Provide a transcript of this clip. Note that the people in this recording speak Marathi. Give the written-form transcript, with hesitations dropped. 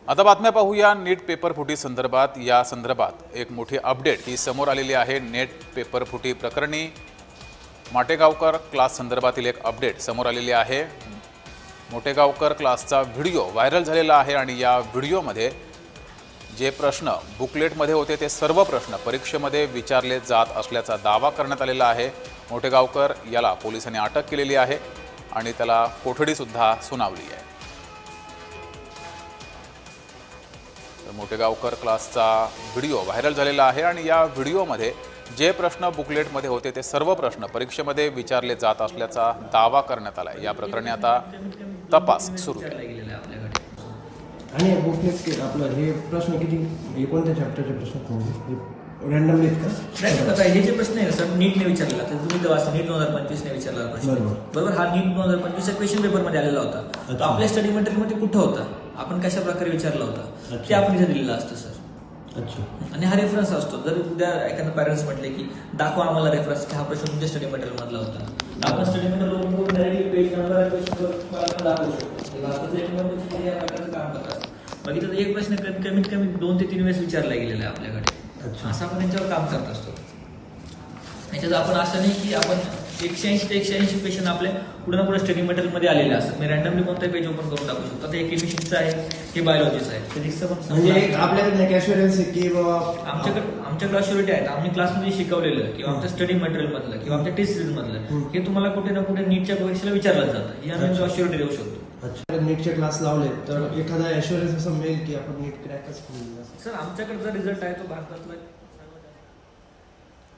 आता बातम्या पाहूया नीट पेपर फुटी संदर्भात। या संदर्भात एक मोठी अपडेट ही समोर आलेली आहे। नेट पेपर फुटी प्रकरणी मोटेगावकर क्लास संदर्भातील एक अपडेट समोर आलेली आहे। मोटेगावकर क्लासचा व्हिडिओ व्हायरल झालेला आहे आणि या व्हिडिओमध्ये जे प्रश्न बुकलेटमध्ये होते ते सर्व प्रश्न परीक्षेमध्ये विचारले जात असल्याचा दावा करण्यात आलेला आहे। मोटेगावकर याला पोलिसांनी अटक केलेली आहे आणि त्याला कोठडी सुद्धा सुनावली आहे। मोटेगावकर क्लासचा व्हिडिओ व्हायरल झालेला आहे आणि या व्हिडिओमध्ये जे प्रश्न बुकलेटमध्ये होते ते सर्व प्रश्न परीक्षेमध्ये विचारले जात असल्याचा दावा करण्यात आला आहे। या प्रकरणी आता तपास सुरू आहे। आणि बुकलेट आपलं हे प्रश्न किती कोणत्या चॅप्टरचे प्रश्न रँडमली आहेत का? हे जे प्रश्न आहे सर नीटने विचारलेला तर तुम्ही तेव्हा नीट 2025 ने विचारला प्रश्न बरोबर। हा नीट 2025 च्या क्वेश्चन पेपर मध्ये आलेला होता। तो आपल्या स्टडी मटेरियल मध्ये कुठं होता, आपण कशा प्रकारे विचारला होता ते आपण इथे दिलेलं असतं सर। अच्छा, आणि हा रेफरन्स असतो। जर उद्या एखादा पॅरेंट्स म्हटले की दाखवा आम्हाला रेफरन्स की हा प्रश्न तुमच्या स्टडी मटेरियल मधला होता, आपण study material directly page number question दाखवू शकतो। काम करतात बघितलं एक प्रश्न कमीत कमी 2 ते 3 वेळेस विचारला गेलेला आहे आपल्याकडे। असं आपण त्यांच्यावर काम करत असतो। याच्यात आपण असं नाही की आपण 180 ते 180 क्वेश्चन आपल्या पुढे ना पुढे स्टडी मटेरियल मध्ये आलेले असतात। मी रँडमली कोणताही पेज ओपन करून टाकू शकतो। आता हे केमिस्ट्रीचं आहे, हे बायोलॉजीचं आहे, फिजिक्सचं पण म्हणजे आपल्याकडे एक ॲश्युरन्स आहे की आमच्याकडे अश्युरिटी आहेत। आम्ही क्लासमध्ये शिकवलेलं किंवा आमच्या स्टडी मटेरियल मधलं किंवा आमच्या टेस्ट सिरीज मधलं हे तुम्हाला कुठे ना कुठे नीटच्या परीक्षेला विचारलं जातं। ही आम्ही अश्युरिटी देऊ शकतो। अच्छा, नीटचे क्लास लावले तर एखादा ॲश्युरन्स असं मिळेल की आपण नीट क्रॅकच केलेला सर आमच्याकडे जो रिझल्ट आहे तो भारतातला